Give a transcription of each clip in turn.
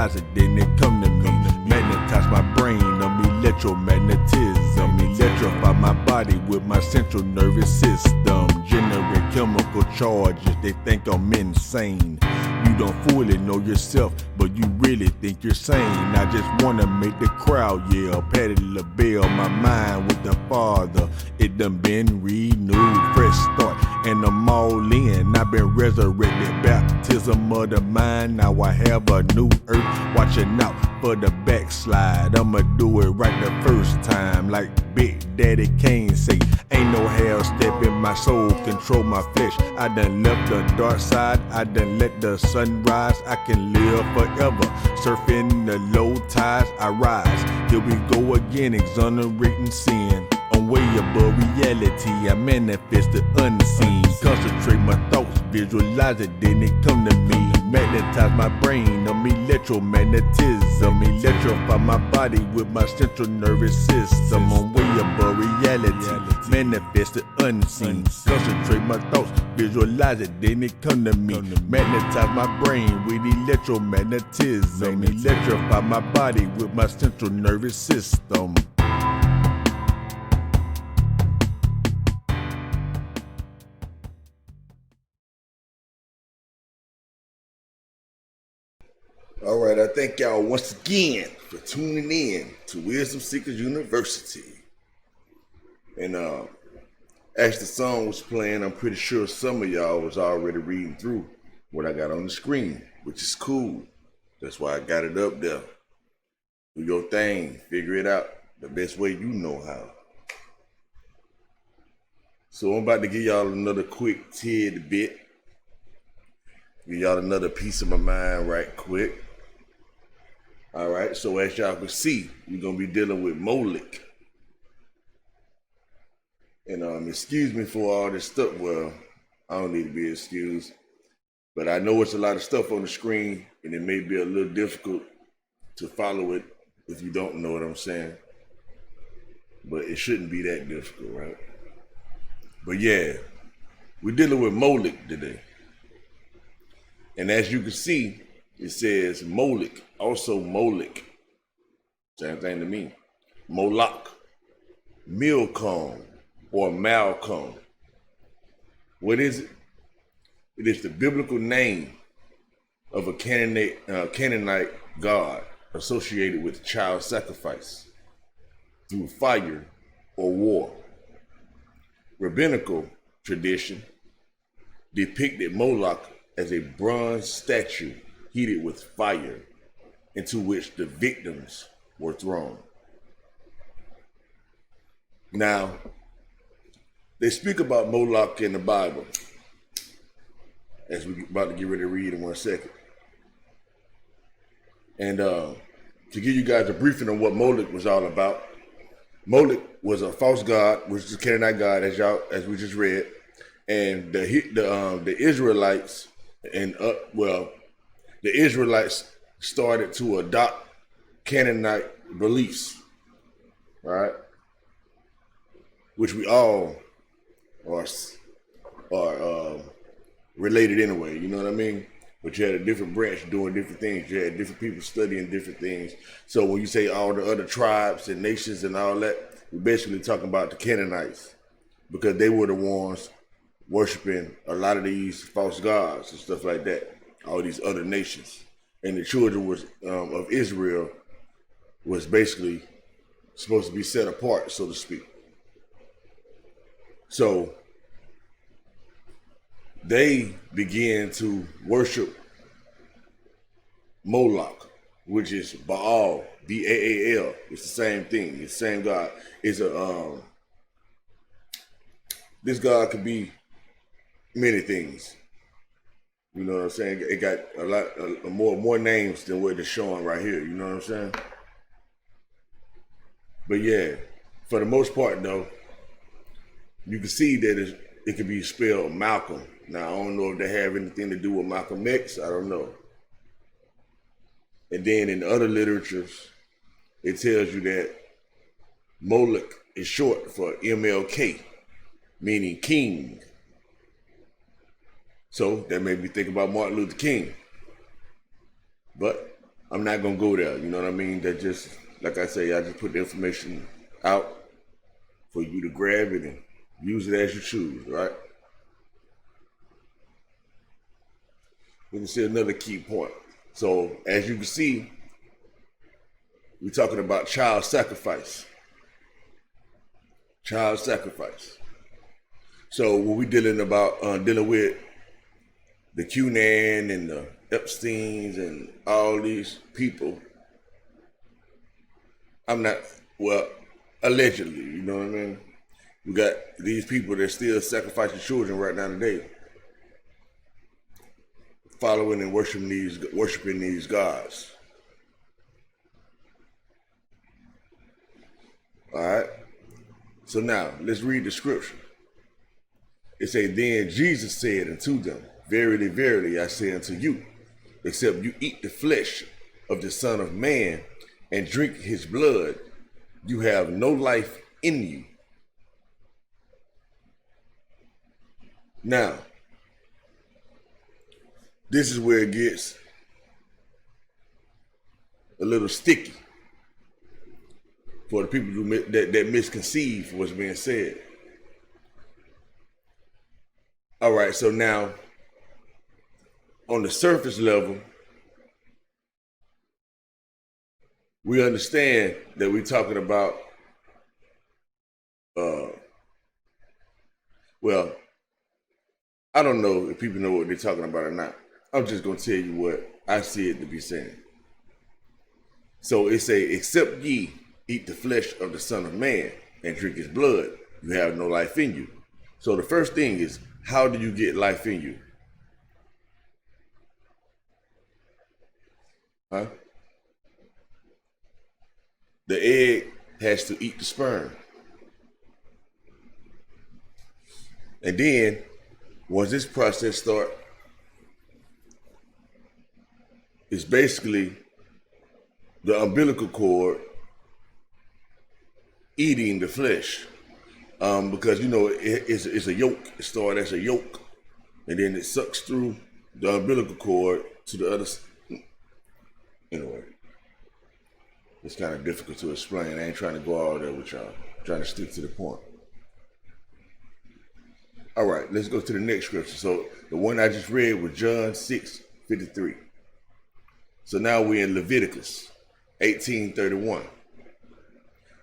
visualize it, then it come to me. Magnetize my brain, electromagnetism. Electrify my body with my central nervous system. Generate chemical charges, they think I'm insane. You don't fully know yourself, but you really think you're sane. I just wanna make the crowd yell, Patty LaBelle, my mind with the Father. It done been renewed, fresh start, and I'm all in. I've been resurrected, baptism of the mind. Now I have a new earth, watching out for the backslide. I'ma do it right the first time, like Big Daddy Kane say. Ain't no hell step in my soul, control my flesh. I done left the dark side, I done let the sun rise. I can live forever, surfing the low tides, I rise. Here we go again, exonerating sin. I'm way above reality, I manifest the unseen. Concentrate my thoughts, visualize it, then it come to me. Magnetize my brain, I'm electromagnetism. Electrify my body with my central nervous system. I'm way above reality, manifest the unseen. Concentrate my thoughts, visualize it, then it come to me. Magnetize my brain with electromagnetism. Electrify my body with my central nervous system. All right, I thank y'all once again for tuning in to Wisdom Seekers University. And as the song was playing, I'm pretty sure some of y'all was already reading through what I got on the screen, which is cool. That's why I got it up there. Do your thing, figure it out the best way you know how. So I'm about to give y'all another quick tidbit. Give y'all another piece of my mind right quick. All right, so as y'all can see, we're gonna be dealing with molech. And excuse me for all this stuff. Well, I don't need to be excused, but I know it's a lot of stuff on the screen, and it may be a little difficult to follow it if you don't know what I'm saying. But it shouldn't be that difficult, right? But yeah, we're dealing with molech today. And as you can see, it says molech, also molech. Same thing to me. Moloch, Milcom, or Malcolm. What is it? It is the biblical name of a Canaanite god associated with child sacrifice through fire or war. Rabbinical tradition depicted Moloch as a bronze statue heated with fire into which the victims were thrown. Now, they speak about Moloch in the Bible, as we're about to get ready to read in 1 second. And to give you guys a briefing on what Molech was all about, Molech was a false god, which is a Canaanite god, as we just read, and the Israelites the Israelites started to adopt Canaanite beliefs, right? Which we all are related anyway, you know what I mean? But you had a different branch doing different things. You had different people studying different things. So when you say all the other tribes and nations and all that, we're basically talking about the Canaanites, because they were the ones worshiping a lot of these false gods and stuff like that, all these other nations. And the children of Israel was basically supposed to be set apart, so to speak. So they began to worship Moloch, which is Baal, B-A-A-L. It's the same thing. It's the same God. It's this God could be many things. You know what I'm saying? It got a lot more names than what it's showing right here. You know what I'm saying? But yeah, for the most part though, you can see that it could be spelled Malcolm. Now I don't know if they have anything to do with Malcolm X. I don't know. And then in other literatures, it tells you that Molech is short for MLK, meaning king. So that made me think about Martin Luther King. But I'm not gonna go there. You know what I mean? That just, like I say, I just put the information out for you to grab it and use it as you choose, right? We can see another key point. So as you can see, we're talking about child sacrifice. Child sacrifice. So when we dealing with the Cunan and the Epsteins and all these people, I'm not, well, allegedly, you know what I mean? We got these people that still sacrificing children right now today, following and worshiping these gods. All right. So now let's read the scripture. It say, then Jesus said unto them, verily, verily, I say unto you, except you eat the flesh of the Son of Man and drink his blood, you have no life in you. Now, this is where it gets a little sticky for the people that misconceive what's being said. All right, so now, on the surface level, we understand that we're talking about, well, I don't know if people know what they're talking about or not. I'm just going to tell you what I see it to be saying. So it say, except ye eat the flesh of the Son of Man and drink his blood, you have no life in you. So the first thing is, how do you get life in you? Huh? The egg has to eat the sperm. And then, once this process starts, it's basically the umbilical cord eating the flesh. Because, you know, it's a yolk. It started as a yolk. And then it sucks through the umbilical cord to the other. Anyway, it's kind of difficult to explain. I ain't trying to go all there with y'all. I'm trying to stick to the point. All right, let's go to the next scripture. So the one I just read was John 6:53. So now we're in Leviticus 18:31.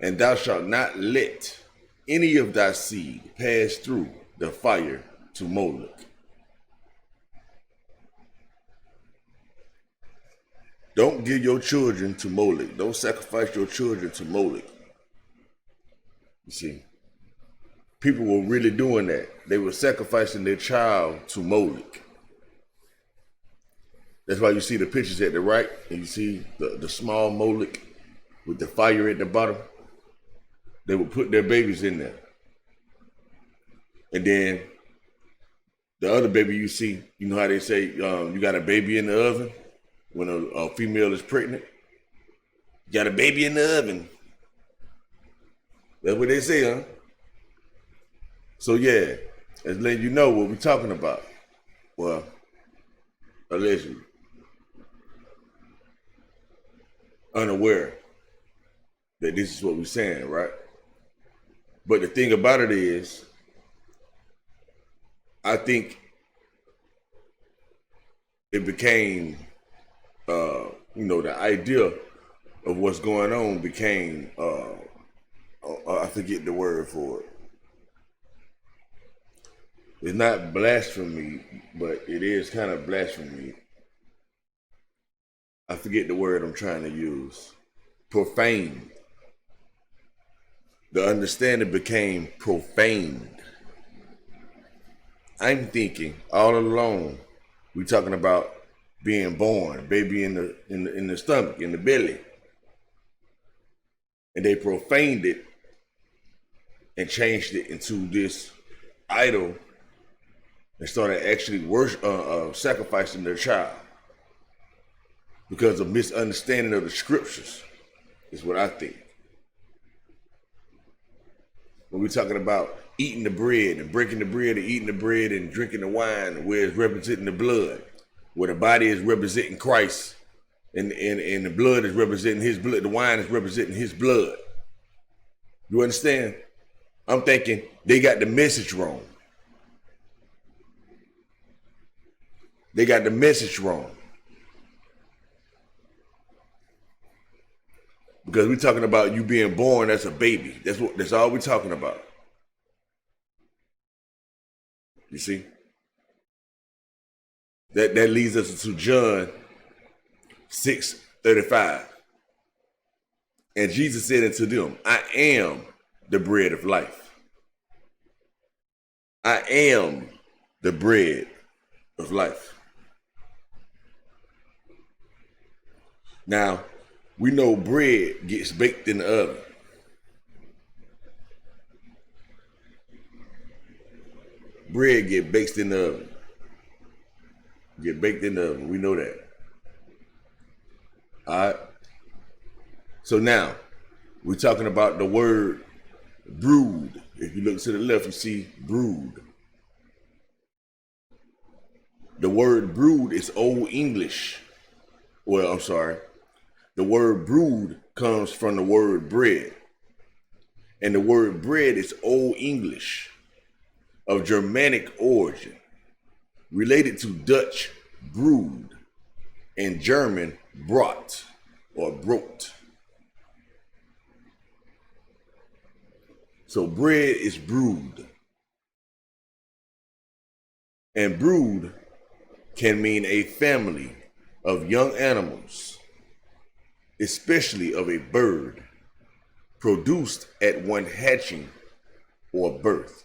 And thou shalt not let any of thy seed pass through the fire to molech. Don't give your children to molech. Don't sacrifice your children to molech. You see, people were really doing that. They were sacrificing their child to molech. That's why you see the pictures at the right, and you see the small molech with the fire at the bottom. They would put their babies in there. And then the other baby you see, you know how they say you got a baby in the oven when a female is pregnant? You got a baby in the oven. That's what they say, huh? So yeah, it's letting you know what we're talking about. Well, allegedly. Unaware that this is what we're saying, right? But the thing about it is, I think it became, the idea of what's going on became, I forget the word for it. It's not blasphemy, but it is kind of blasphemy. I forget the word I'm trying to use. Profane. The understanding became profaned. I'm thinking all along, we're talking about being born, baby in the stomach, in the belly. And they profaned it and changed it into this idol and started actually sacrificing their child because of misunderstanding of the scriptures, is what I think. When we're talking about eating the bread and breaking the bread and eating the bread and drinking the wine, where it's representing the blood, where the body is representing Christ, And the blood is representing his blood. The wine is representing his blood. You understand? I'm thinking they got the message wrong. They got the message wrong. Because we're talking about you being born as a baby. That's all we're talking about. You see? That leads us to John 6:35. And Jesus said unto them, I am the bread of life. I am the bread of life. Now, we know bread gets baked in the oven. Bread get baked in the oven. Get baked in the oven. We know that. All right. So now, we're talking about the word brood. If you look to the left, you see brood. The word brood is Old English. Well, I'm sorry. The word brood comes from the word bread. And the word bread is Old English of Germanic origin, related to Dutch brood and German brot or brot. So bread is brood. And brood can mean a family of young animals, especially of a bird, produced at one hatching or birth.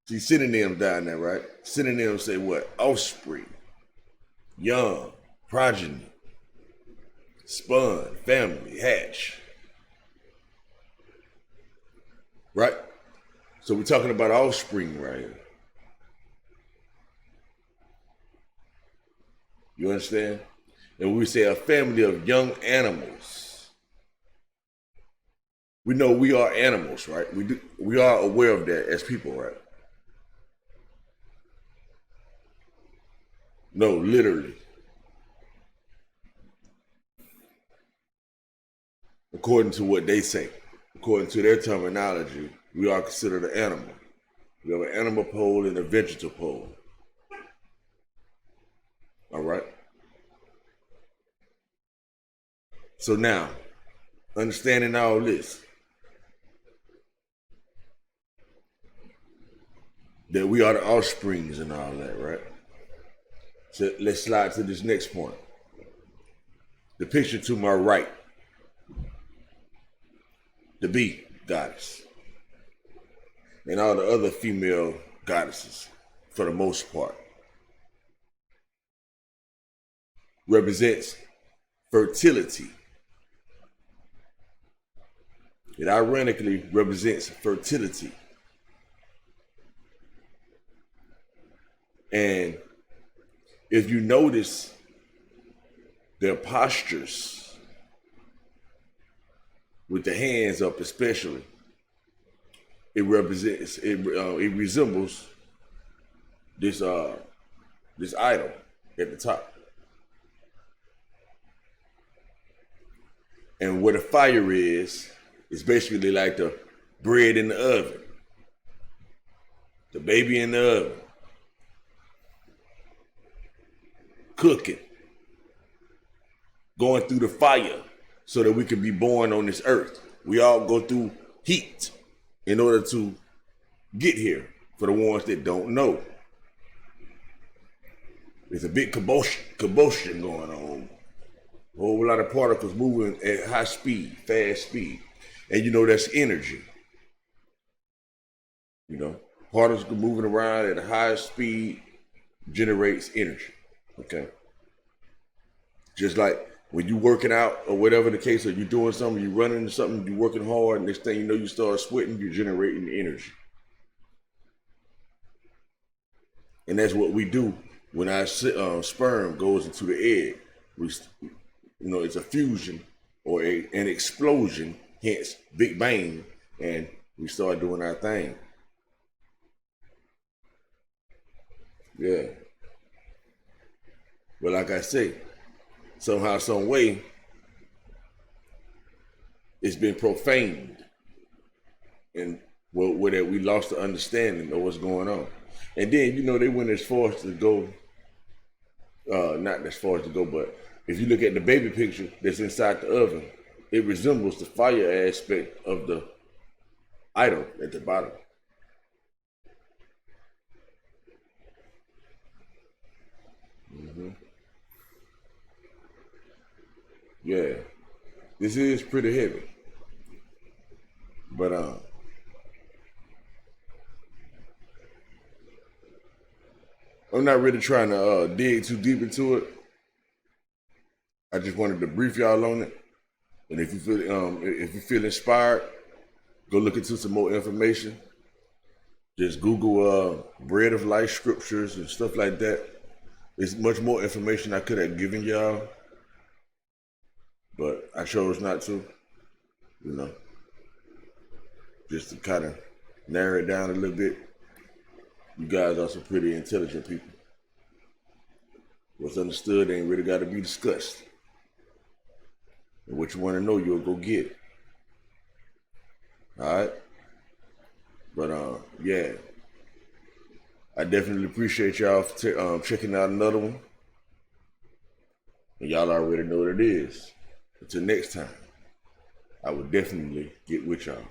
See, synonym down there, right? Synonyms say what? Offspring, young, progeny, spawn, family, hatch. Right? So we're talking about offspring right here. You understand? And we say a family of young animals. We know we are animals, right? We are aware of that as people, right? No, literally. According to what they say, according to their terminology, we are considered an animal. We have an animal pole and a vegetal pole. All right? So now, understanding all this, that we are the offsprings and all that, right? So let's slide to this next point. The picture to my right, the bee goddess, and all the other female goddesses, for the most part, represents fertility. It ironically represents fertility. And if you notice their postures, with the hands up especially, it resembles this idol at the top. And where the fire is basically like the bread in the oven, the baby in the oven, cooking, going through the fire so that we can be born on this earth. We all go through heat in order to get here, for the ones that don't know. There's a big commotion going on. A whole lot of particles moving at high speed, fast speed. And you know that's energy. You know, particles moving around at a high speed generates energy. Okay. Just like when you working out or whatever the case, or you're doing something, you're running something, you're working hard, and next thing you know, you start sweating, you're generating energy. And that's what we do when our sperm goes into the egg. It's a fusion or an explosion, hence Big Bang, and we start doing our thing. Yeah. But like I say, somehow, some way, it's been profaned, and where that we lost the understanding of what's going on. And then they went as far as to go, not as far as to go, but if you look at the baby picture that's inside the oven, it resembles the fire aspect of the idol at the bottom. Yeah, this is pretty heavy, but I'm not really trying to dig too deep into it. I just wanted to brief y'all on it, and if you feel inspired, go look into some more information. Just Google bread of life scriptures and stuff like that. There's much more information I could have given y'all, but I chose not to, you know, just to kind of narrow it down a little bit. You guys are some pretty intelligent people. What's understood ain't really got to be discussed. And what you want to know, you'll go get it. All right? But yeah, I definitely appreciate y'all for checking out another one. And y'all already know what it is. Until next time, I will definitely get with y'all.